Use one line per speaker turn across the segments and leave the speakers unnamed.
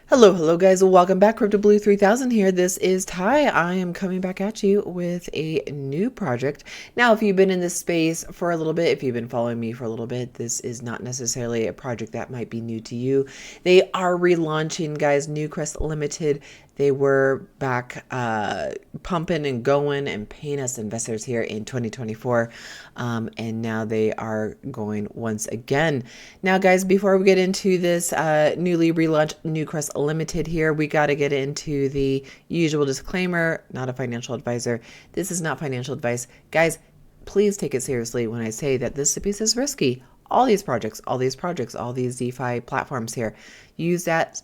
Hello guys, welcome back. Crypto Blue 3000 here. This is Ty. I am coming back at you with a new project. Now, if you've been in this space for a little bit, if you've been following me for a little bit, this is not necessarily a project that might be new to you. They are relaunching, guys, new Crest Limited. They were back pumping and going and paying us investors here in 2024. And now they are going once again. Now, guys, before we get into this newly relaunched New Crest Limited here, we got to get into the usual disclaimer, not a financial advisor. This is not financial advice. Guys, please take it seriously when I say that this space is risky. All these projects, all these DeFi platforms here, use that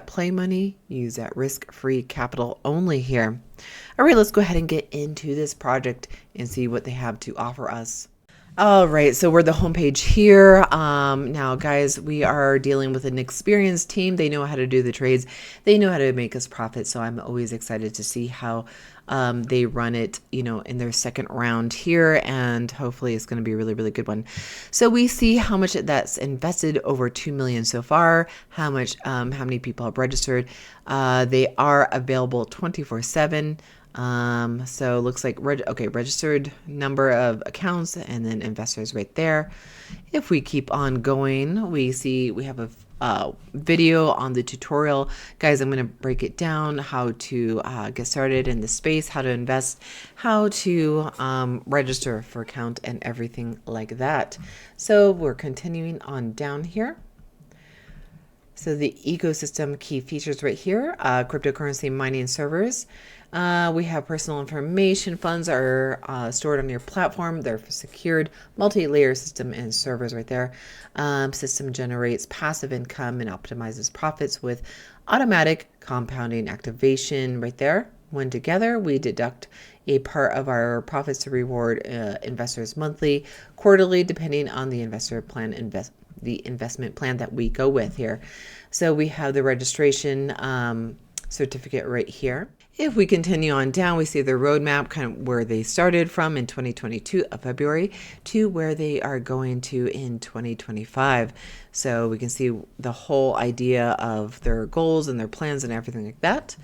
play money, use that risk-free capital only here. All right, let's go ahead and get into this project and see what they have to offer us. All right, so we're the homepage here. Now, guys, we are dealing with an experienced team. They know how to do the trades. They know how to make us profit. So I'm always excited to see how they run it, in their second round here. And hopefully it's going to be a really, really good one. So we see how much that's invested, over 2 million so far, how many people have registered. They are available 24/7. So it looks like, registered number of accounts and then investors right there. If we keep on going, we see we have a video on the tutorial. Guys, I'm going to break it down, how to get started in the space, how to invest, how to register for account and everything like that. So we're continuing on down here. So the ecosystem key features right here, cryptocurrency mining servers. We have personal information. Funds are stored on your platform. They're secured, multi-layer system and servers right there. System generates passive income and optimizes profits with automatic compounding activation right there. When together, we deduct a part of our profits to reward investors monthly, quarterly, depending on the investment plan that we go with here. So we have the registration certificate right here. If we continue on down, we see the roadmap, kind of where they started from in 2022 of February to where they are going to in 2025. So we can see the whole idea of their goals and their plans and everything like that.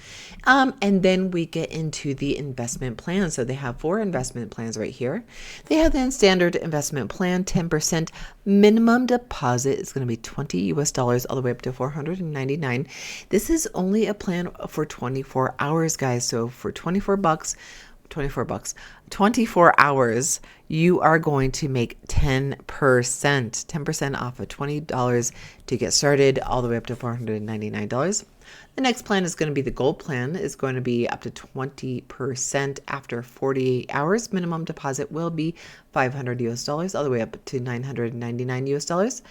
And then we get into the investment plan. So they have 4 investment plans right here. They have the standard investment plan, 10% minimum deposit is going to be $20 all the way up to $499. This is only a plan for 24 hours, guys. So for 24 hours, you are going to make 10% off of $20 to get started, all the way up to $499. The next plan is going to be the gold plan. Is going to be up to 20% after 48 hours. Minimum deposit will be $500 all the way up to $999.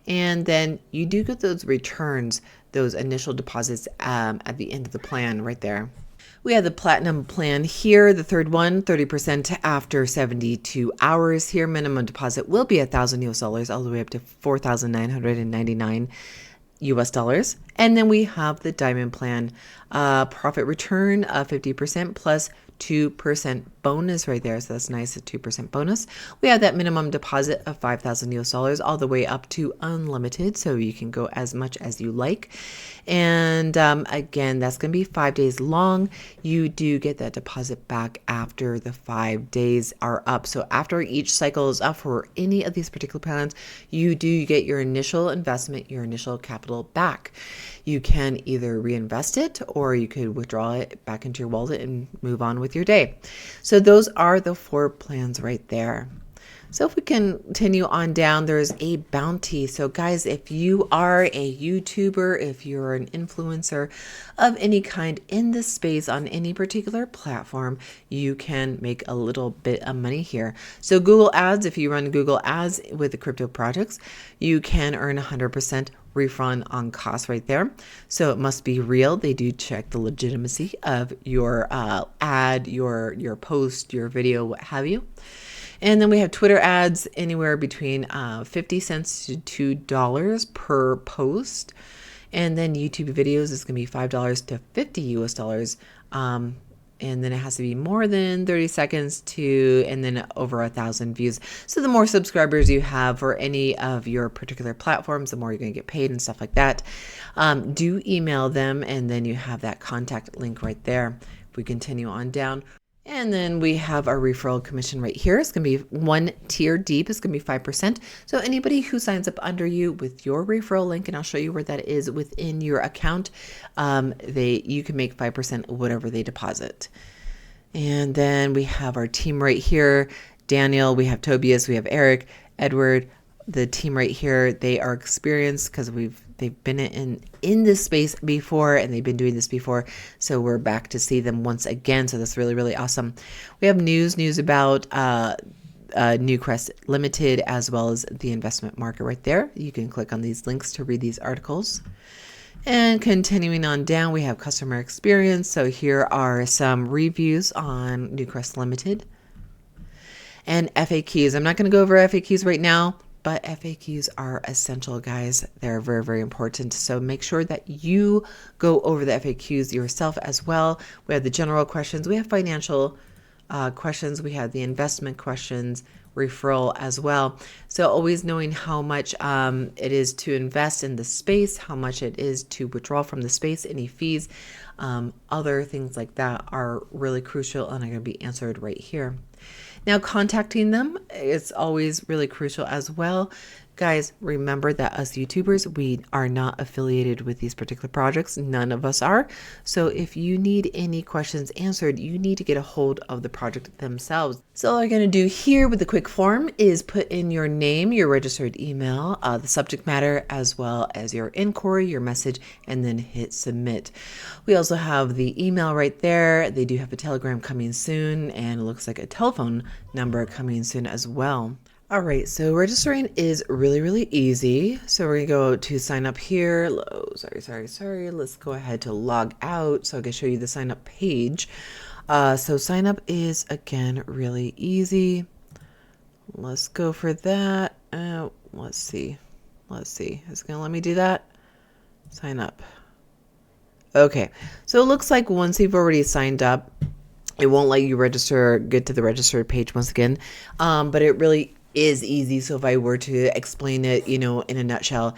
And then you do get those returns, those initial deposits at the end of the plan right there. We have the platinum plan here, the third one, 30% after 72 hours here. Minimum deposit will be $1,000 all the way up to $4,999. And then we have the diamond plan, profit return of 50% plus 2% bonus right there. So that's nice, a 2% bonus. We have that minimum deposit of $5,000 all the way up to unlimited. So you can go as much as you like. And again, that's going to be 5 days long. You do get that deposit back after the 5 days are up. So after each cycle is up for any of these particular plans, you do get your initial investment, your initial capital back. You can either reinvest it or you could withdraw it back into your wallet and move on with your day. So those are the 4 plans right there. So if we continue on down, there's a bounty. So guys, if you are a YouTuber, if you're an influencer of any kind in this space on any particular platform, you can make a little bit of money here. So Google Ads, if you run Google Ads with the crypto projects, you can earn 100% refund on costs right there. So it must be real. They do check the legitimacy of your ad, your post, your video, what have you. And then we have Twitter ads anywhere between 50 cents to $2 per post. And then YouTube videos is going to be $5 to $50. and then it has to be more than 30 seconds to, and then over 1,000 views. So the more subscribers you have for any of your particular platforms, the more you're going to get paid and stuff like that. Do email them, and then you have that contact link right there. If we continue on down, and then we have our referral commission right here. It's going to be one tier deep. It's going to be 5%. So anybody who signs up under you with your referral link, and I'll show you where that is within your account, you can make 5% whatever they deposit. And then we have our team right here. Daniel, we have Tobias, we have Eric, Edward. The team right here, they are experienced because they've been in this space before, and they've been doing this before. So we're back to see them once again. So that's really, really awesome. We have news about new Crest Limited, as well as the investment market right there. You can click on these links to read these articles. And continuing on down, we have customer experience. So here are some reviews on New Crest Limited and FAQs. I'm not going to go over FAQs right now, but FAQs are essential, guys. They're very, very important. So make sure that you go over the FAQs yourself as well. We have the general questions. We have financial questions. We have the investment questions, referral as well. So always knowing how much it is to invest in the space, how much it is to withdraw from the space, any fees, other things like that are really crucial and are going to be answered right here. Now, contacting them is always really crucial as well. Guys, remember that us YouTubers, we are not affiliated with these particular projects. None of us are. So if you need any questions answered, you need to get a hold of the project themselves. So all you're going to do here with the quick form is put in your name, your registered email, the subject matter, as well as your inquiry, your message, and then hit submit. We also have the email right there. They do have a Telegram coming soon, and it looks like a telephone number coming soon as well. All right, so registering is really, really easy. So we're gonna go to sign up here. Sorry. Let's go ahead to log out so I can show you the sign up page. So sign up is, again, really easy. Let's go for that. Let's see. It's gonna let me do that. Sign up. Okay, so it looks like once you've already signed up, it won't let you get to the registered page once again. But it really is easy. So if I were to explain it, in a nutshell,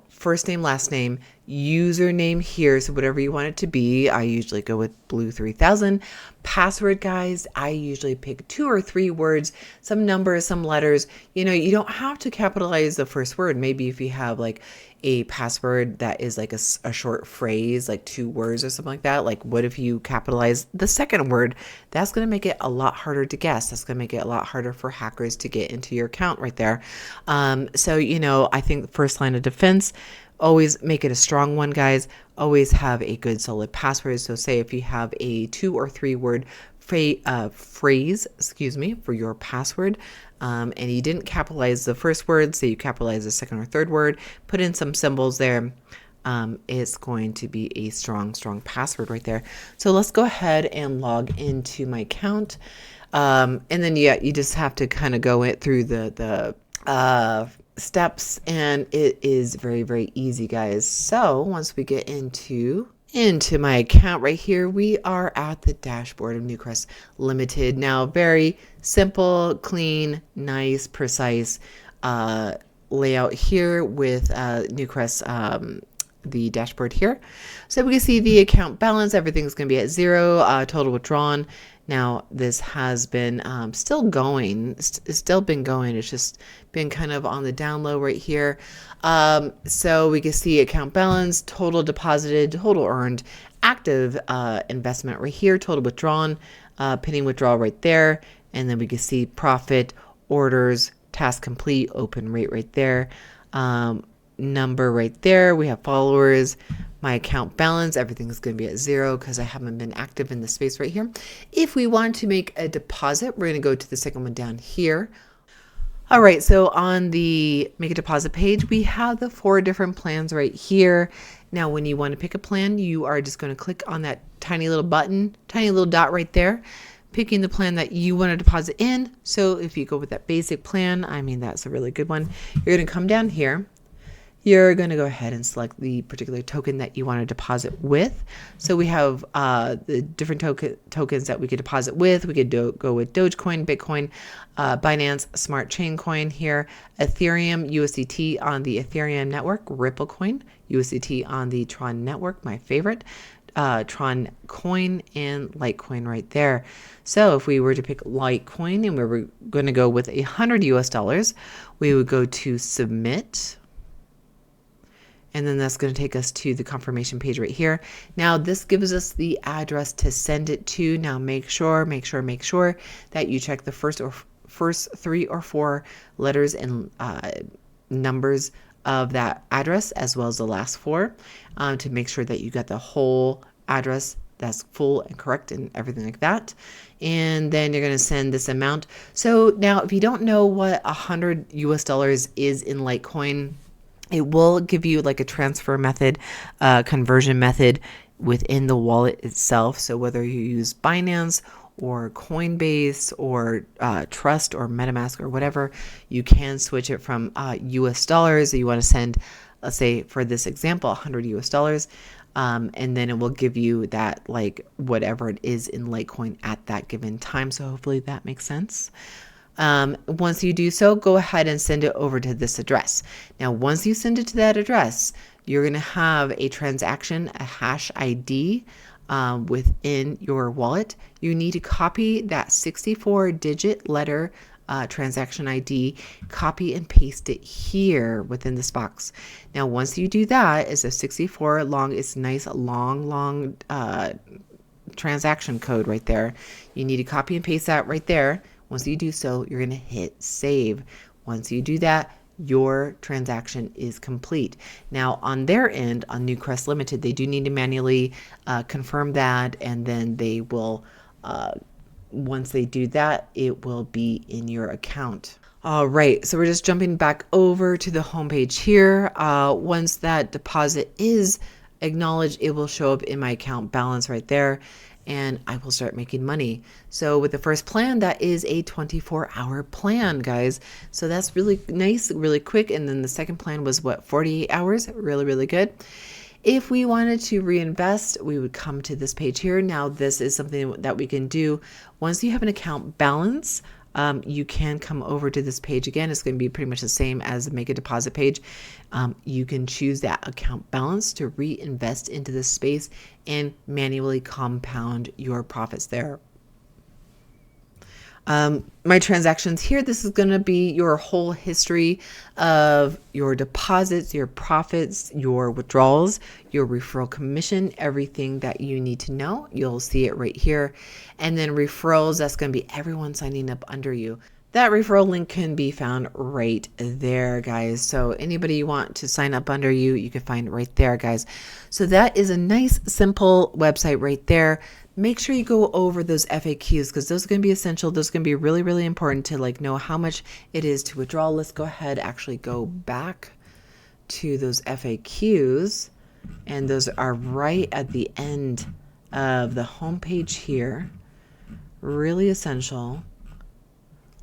first name, last name, username here. So whatever you want it to be, I usually go with Blue 3000. Password, guys, I usually pick 2 or 3 words, some numbers, some letters. You don't have to capitalize the first word. Maybe if you have like a password that is like a short phrase, like 2 words or something like that. Like, what if you capitalize the second word? That's going to make it a lot harder to guess. That's going to make it a lot harder for hackers to get into your account right there. So, I think the first line of defense, always make it a strong one, guys. Always have a good solid password. So say if you have a 2 or 3 word phrase, for your password, and you didn't capitalize the first word, say you capitalize the second or third word, put in some symbols there, it's going to be a strong password right there. So let's go ahead and log into my account. And then, you just have to kind of go through the steps, and it is very, very easy, guys. So once we get into my account right here, we are at the dashboard of New Crest Limited. Now, very simple, clean, nice, precise layout here with New Crest, the dashboard here. So we can see the account balance. Everything's going to be at 0, total withdrawn. Now, this has been still going. It's still been going. It's just been kind of on the down low right here. So we can see account balance, total deposited, total earned, active investment right here, total withdrawn, pending withdrawal right there. And then we can see profit, orders, task complete, open rate right there, number right there. We have followers, my account balance, everything is going to be at 0 because I haven't been active in the space right here. If we want to make a deposit, we're going to go to the second one down here. All right, so on the make a deposit page, we have the 4 different plans right here. Now, when you want to pick a plan, you are just going to click on that tiny little button, tiny little dot right there, picking the plan that you want to deposit in. So if you go with that basic plan, that's a really good one. You're going to come down here. You're going to go ahead and select the particular token that you want to deposit with. So we have the different tokens that we could deposit with. We could go with Dogecoin, Bitcoin, Binance Smart Chain Coin here, Ethereum, USDT on the Ethereum network, Ripple Coin, USDT on the Tron network, my favorite, Tron Coin, and Litecoin right there. So if we were to pick Litecoin and we were going to go with $100, we would go to Submit. And then that's going to take us to the confirmation page right here. Now this gives us the address to send it to. Now make sure that you check the first 3 or 4 letters and numbers of that address, as well as the last 4, to make sure that you got the whole address that's full and correct and everything like that. And then you're going to send this amount. So now if you don't know what $100 is in Litecoin, it will give you like a transfer method, conversion method within the wallet itself. So whether you use Binance or Coinbase or Trust or MetaMask or whatever, you can switch it from US dollars that you want to send, let's say for this example, $100, and then it will give you that like whatever it is in Litecoin at that given time. So hopefully that makes sense. Once you do so, go ahead and send it over to this address. Now, once you send it to that address, you're going to have a transaction, a hash ID within your wallet. You need to copy that 64-digit letter transaction ID, copy and paste it here within this box. Now, once you do that, it's a 64 long, it's nice long transaction code right there. You need to copy and paste that right there. Once you do so, you're going to hit save. Once you do that, your transaction is complete. Now, on their end, on New Crest Limited, they do need to manually confirm that, and then they will, once they do that, it will be in your account. All right, so we're just jumping back over to the homepage here. Once that deposit is acknowledged, it will show up in my account balance right there, and I will start making money. So with the first plan, that is a 24-hour plan, guys. So that's really nice, really quick. And then the second plan was what, 48 hours? Really, really good. If we wanted to reinvest, we would come to this page here. Now, this is something that we can do once you have an account balance. You can come over to this page again. It's going to be pretty much the same as the make a deposit page. You can choose that account balance to reinvest into this space and manually compound your profits there. My transactions here, this is going to be your whole history of your deposits, your profits, your withdrawals, your referral commission, everything that you need to know. You'll see it right here. And then referrals, that's going to be everyone signing up under you. That referral link can be found right there, guys. So anybody you want to sign up under you, you can find right there, guys. So that is a nice, simple website right there. Make sure you go over those FAQs because those are going to be essential. Those are going to be really, really important to like know how much it is to withdraw. Let's go ahead, actually go back to those FAQs. And those are right at the end of the homepage here. Really essential.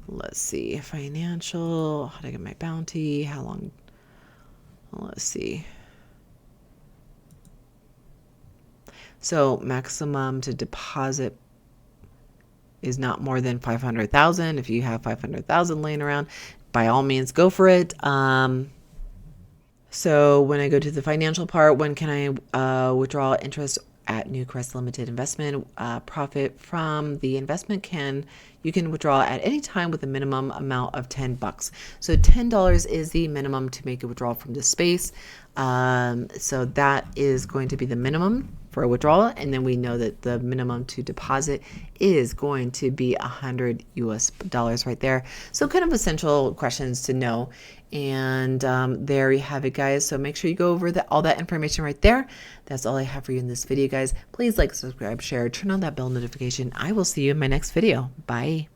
Let's see, financial, how to get my bounty, how long, let's see. So maximum to deposit is not more than 500,000. If you have 500,000 laying around, by all means, go for it. So when I go to the financial part, when can I withdraw interest at New Crest Limited investment? Profit from the investment you can withdraw at any time with a minimum amount of $10. So $10 is the minimum to make a withdrawal from the space. So that is going to be the minimum for a withdrawal, and then we know that the minimum to deposit is going to be $100 right there. So kind of essential questions to know. And there you have it, guys. So make sure you go over all that information right there. That's all I have for you in this video, guys. Please like, subscribe, share, turn on that bell notification. I will see you in my next video. Bye.